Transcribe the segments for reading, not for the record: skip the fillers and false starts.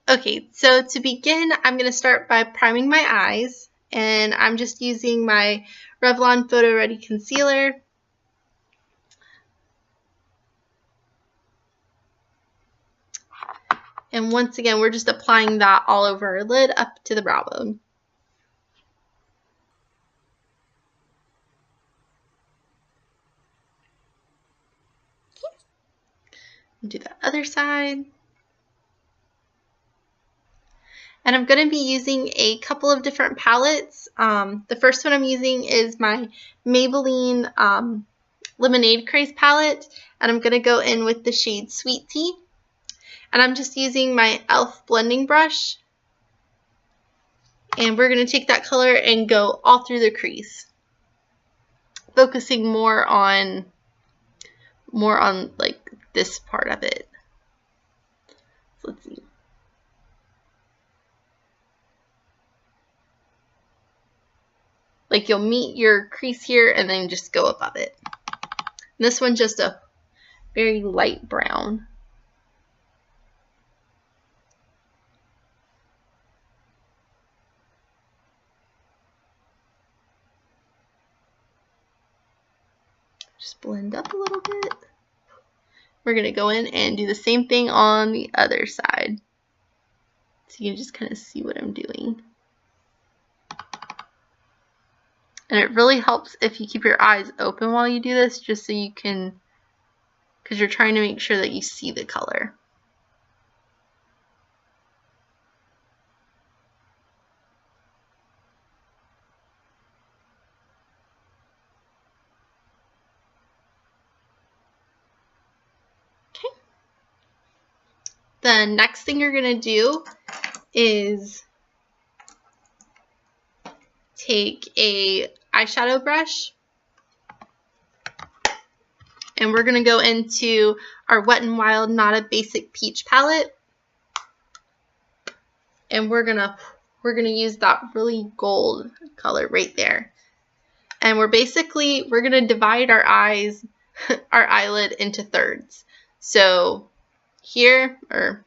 Okay, so to begin, I'm going to start by priming my eyes, and I'm just using my Revlon Photo Ready Concealer. And once again, we're just applying that all over our lid up to the brow bone. Do the other side. And I'm going to be using a couple of different palettes. The first one I'm using is my Maybelline Lemonade Craze palette. And I'm going to go in with the shade Sweet Tea. And I'm just using my e.l.f. blending brush. And we're going to take that color and go all through the crease. Focusing more on like this part of it. So let's see. Like you'll meet your crease here and then just go above it. And this one's just a very light brown. Just blend up a little bit. We're going to go in and do the same thing on the other side. So you can just kind of see what I'm doing. And it really helps if you keep your eyes open while you do this, just so you can, because you're trying to make sure that you see the color. Okay. The next thing you're going to do is take a eyeshadow brush, and we're going to go into our Wet n Wild Not a Basic Peach palette, and we're gonna use that really gold color right there. And we're gonna divide our eyes, our eyelid into thirds. So here, or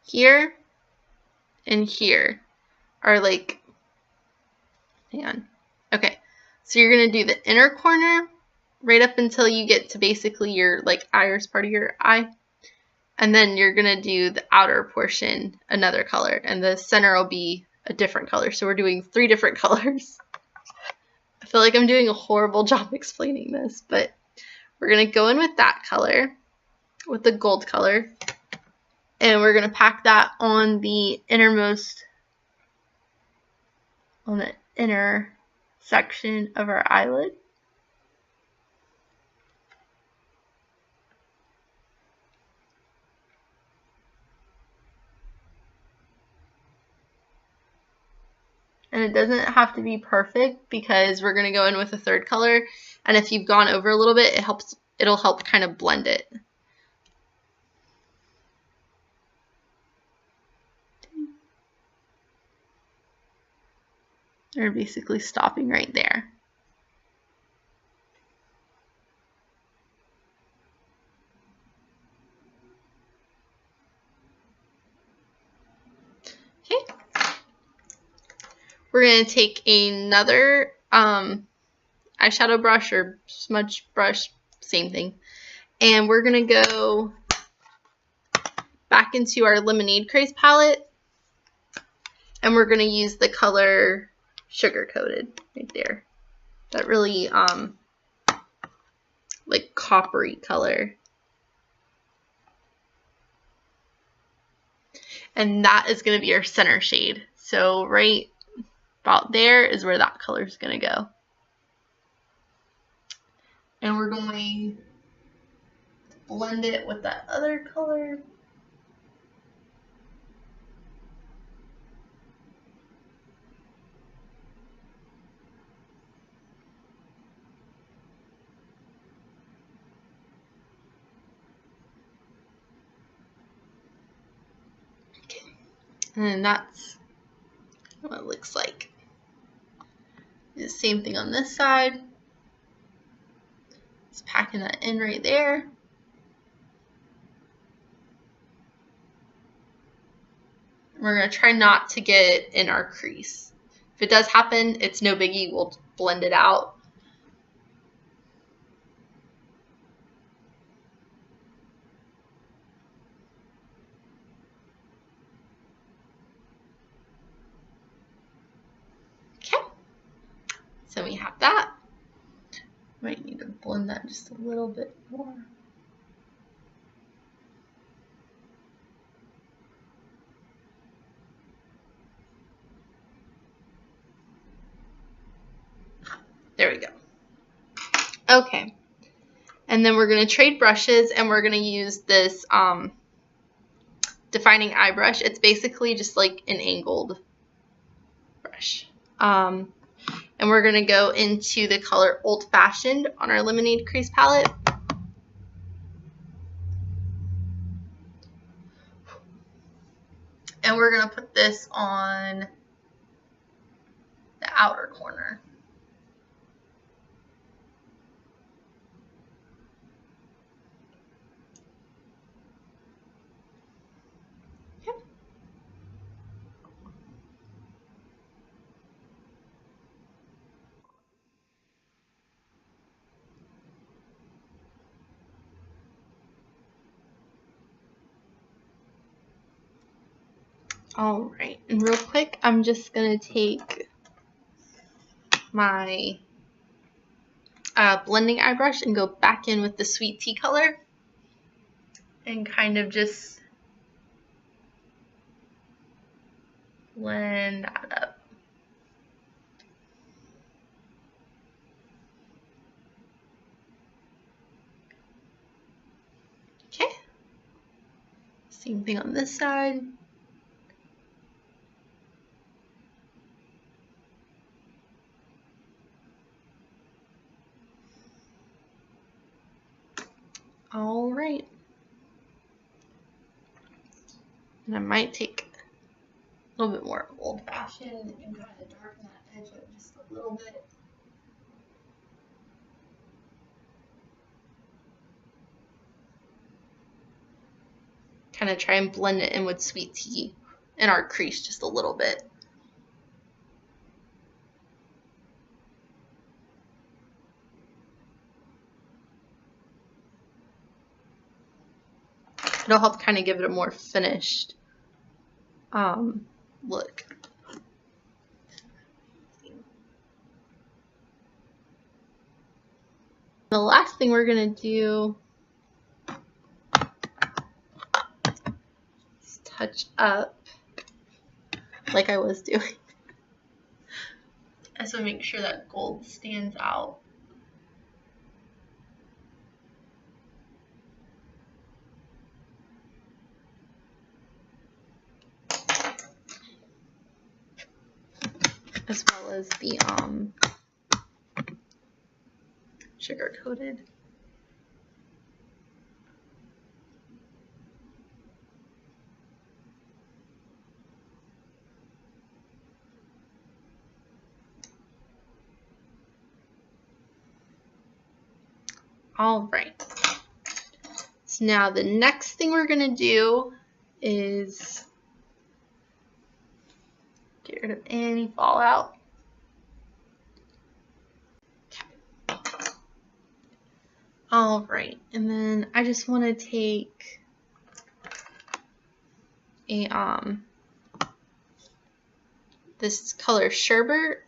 here and here are like, hang on. Okay, so you're gonna do the inner corner right up until you get to basically your like iris part of your eye, and then you're gonna do the outer portion another color, and the center will be a different color. So we're doing 3 different colors. I feel like I'm doing a horrible job explaining this, but we're gonna go in with that color, with the gold color, and we're gonna pack that on the innermost, on the inner section of our eyelid. And it doesn't have to be perfect because we're going to go in with a third color, and if you've gone over a little bit, it'll help kind of blend it. They're basically stopping right there. Okay. We're going to take another eyeshadow brush or smudge brush, same thing, and we're going to go back into our Lemonade Craze palette, and we're going to use the color Sugar Coated right there. That really like coppery color. And that is going to be our center shade. So right about there is where that color is going to go. And we're going to blend it with that other color. Okay. And that's what it looks like. Do the same thing on this side. Just packing that in right there. We're going to try not to get in our crease. If it does happen, it's no biggie. We'll blend it out. Okay. So we have that. Might need to blend that just a little bit more. There we go. Okay. And then we're going to trade brushes, and we're going to use this defining eye brush. It's basically just like an angled brush. And we're going to go into the color Old Fashioned on our Lemonade Crease palette. And we're going to put this on the outer corner. Okay. All right, and real quick, I'm just going to take my blending eye brush and go back in with the Sweet Tea color and kind of just blend that up. Okay, same thing on this side. All right, and I might take a little bit more of Old Fashioned and kind of darken that edge up just a little bit. Kind of try and blend it in with Sweet Tea in our crease just a little bit. It'll help kind of give it a more finished look. The last thing we're going to do is touch up like I was doing. I just want to make sure that gold stands out. As well as the sugar coated. All right. So now the next thing we're going to do is get rid of any fallout. All right, and then I just want to take a this color Sherbet,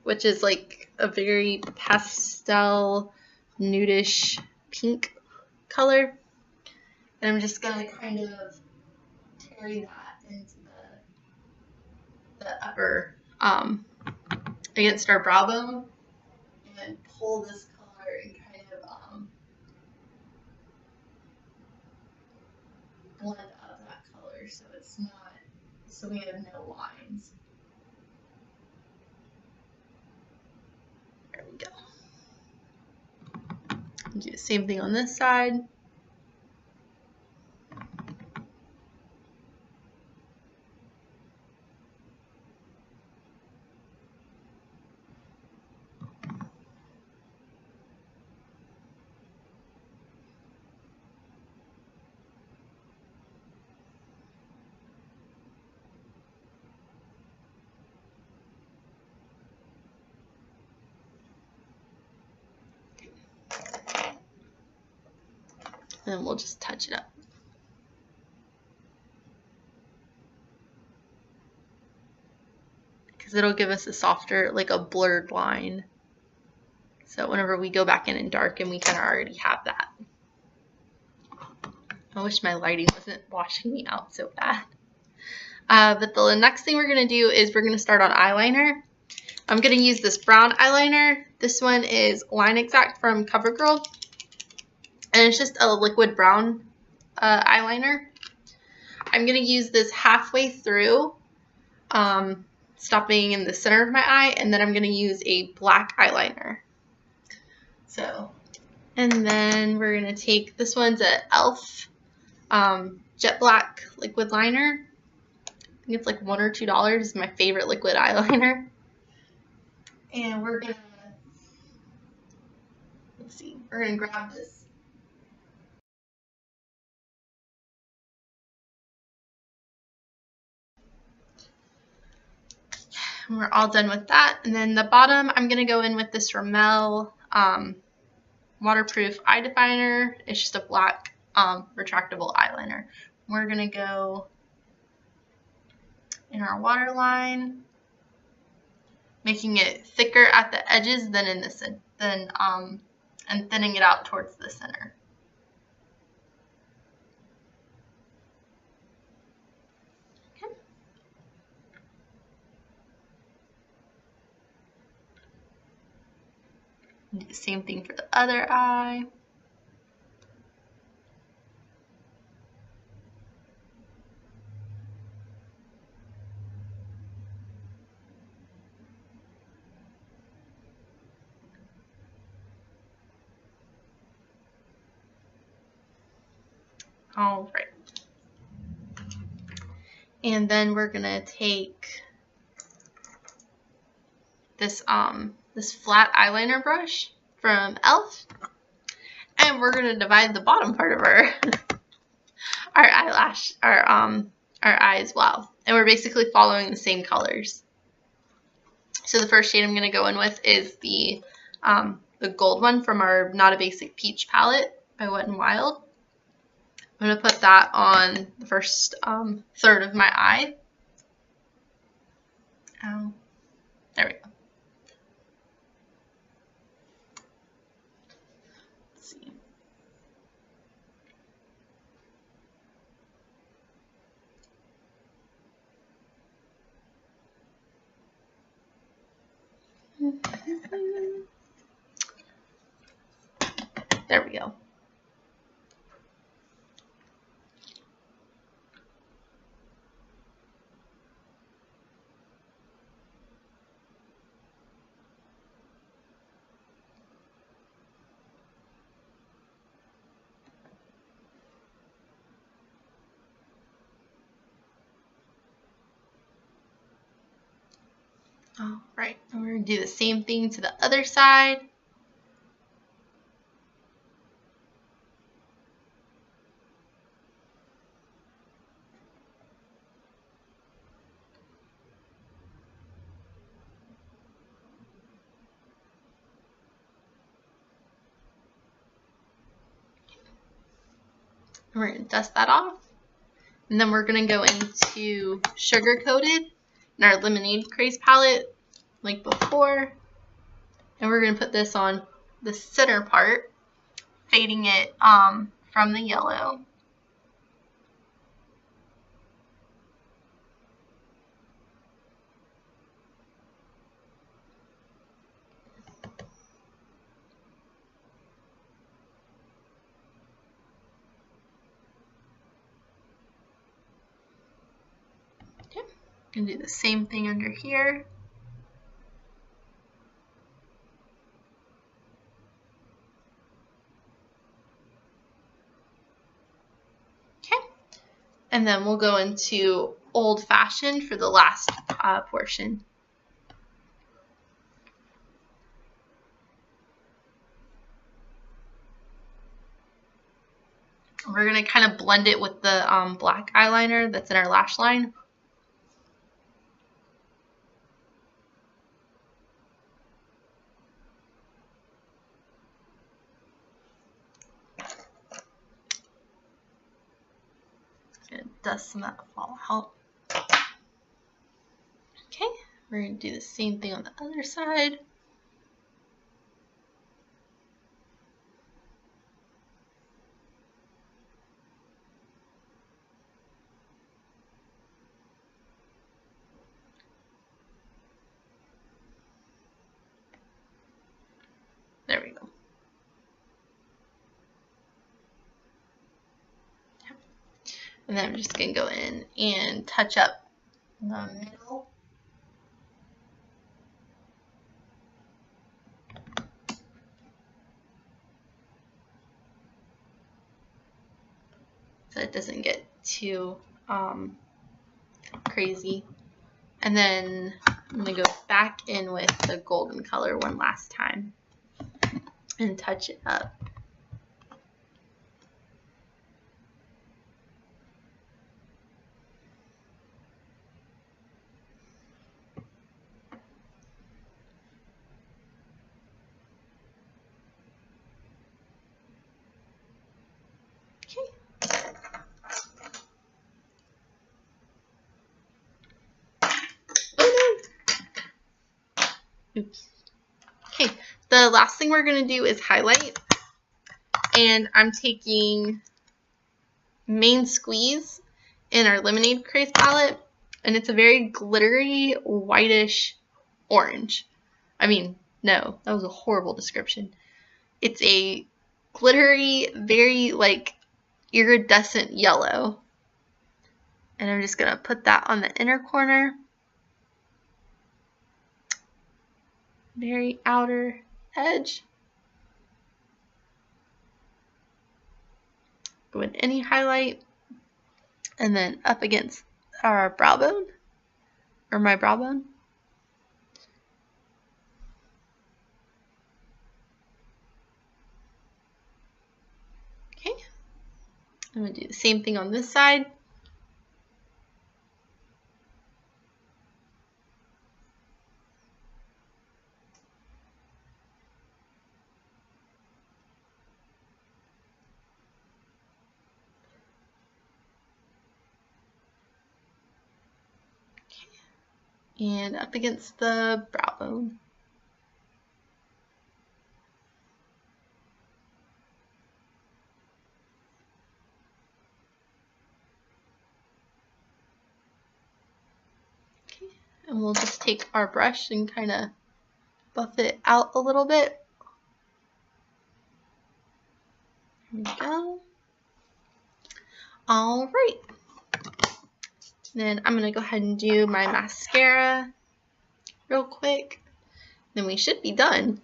which is like a very pastel nudish pink color, and I'm just gonna kind of carry that into the upper against our brow bone, and pull this color and kind of blend out that color so it's not, so we have no lines. There we go. Do the same thing on this side. And then we'll just touch it up. Because it'll give us a softer, like a blurred line. So whenever we go back in and darken, we kind of already have that. I wish my lighting wasn't washing me out so bad. But the next thing we're going to do is we're going to start on eyeliner. I'm going to use this brown eyeliner. This one is Line Exact from CoverGirl. And it's just a liquid brown eyeliner. I'm going to use this halfway through, stopping in the center of my eye. And then I'm going to use a black eyeliner. So, and then we're going to take, this one's an e.l.f. Jet Black liquid liner. I think it's like $1 or $2. It's my favorite liquid eyeliner. And we're gonna, let's see, we're gonna grab this. And we're all done with that. And then the bottom, I'm gonna go in with this Rimmel waterproof eye definer. It's just a black retractable eyeliner. We're gonna go in our waterline, making it thicker at the edges than in the and thinning it out towards the center. Okay. Do the same thing for the other eye. All right. And then we're gonna take this this flat eyeliner brush from e.l.f. and we're gonna divide the bottom part of our our eye as well. And we're basically following the same colors. So the first shade I'm gonna go in with is the gold one from our Not a Basic Peach palette by Wet n Wild. I'm going to put that on the first third of my eye. There we go. Let's see. There we go. All right, and we're going to do the same thing to the other side. And we're going to dust that off. And then we're going to go into Sugar Coated in our Lemonade Craze palette, like before. And we're going to put this on the center part, fading it from the yellow. Okay, I'm going to do the same thing under here. And then we'll go into Old Fashioned for the last portion. We're going to kind of blend it with the black eyeliner that's in our lash line. dust and that fall out. Okay, we're going to do the same thing on the other side. There we go. And then I'm just going to go in and touch up the middle. So it doesn't get too crazy. And then I'm going to go back in with the golden color one last time and touch it up. Oops. Okay, the last thing we're going to do is highlight. And I'm taking Main Squeeze in our Lemonade Craze palette. And it's a very glittery, whitish orange. I mean, no, that was a horrible description. It's a glittery, very like iridescent yellow. And I'm just going to put that on the inner corner. Very outer edge. Go with any highlight. And then up against our brow bone. Or my brow bone. Okay. I'm going to do the same thing on this side. And up against the brow bone. Okay. And we'll just take our brush and kind of buff it out a little bit. There we go. All right. Then I'm going to go ahead and do my mascara real quick. Then we should be done.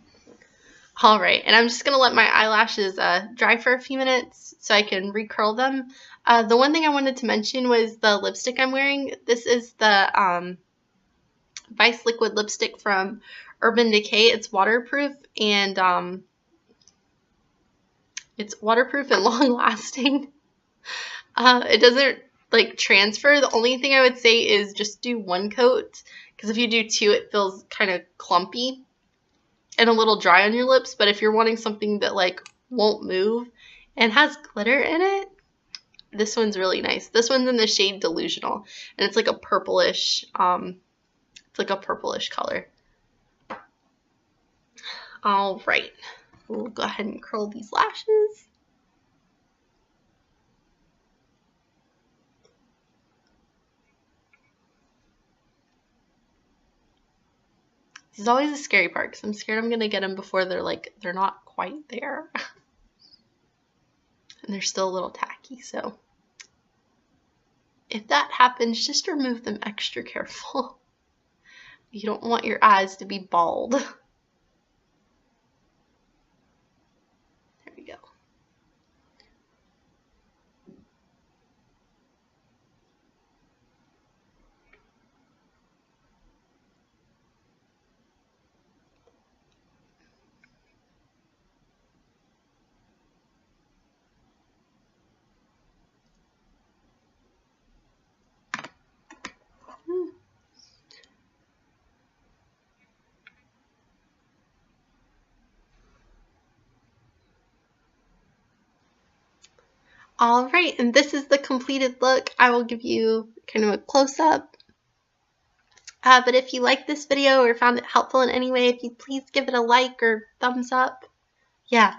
All right, and I'm just going to let my eyelashes dry for a few minutes so I can recurl them. The one thing I wanted to mention was the lipstick I'm wearing. This is the Vice Liquid Lipstick from Urban Decay. It's waterproof and long lasting. It doesn't like transfer. The only thing I would say is just do one coat, because if you do two, it feels kind of clumpy and a little dry on your lips. But if you're wanting something that like won't move and has glitter in it, this one's really nice. This one's in the shade Delusional, and it's like a purplish, color. All right, we'll go ahead and curl these lashes. This is always the scary part because I'm scared I'm gonna get them before they're not quite there. And they're still a little tacky, so if that happens, just remove them extra careful. You don't want your eyes to be bald. There we go. Alright, and this is the completed look. I will give you kind of a close-up. But if you liked this video or found it helpful in any way, if you please give it a like or thumbs up. Yeah.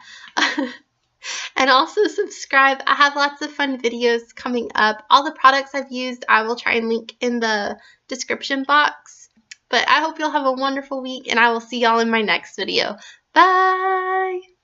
And also subscribe. I have lots of fun videos coming up. All the products I've used, I will try and link in the description box. But I hope you'll have a wonderful week, and I will see y'all in my next video. Bye!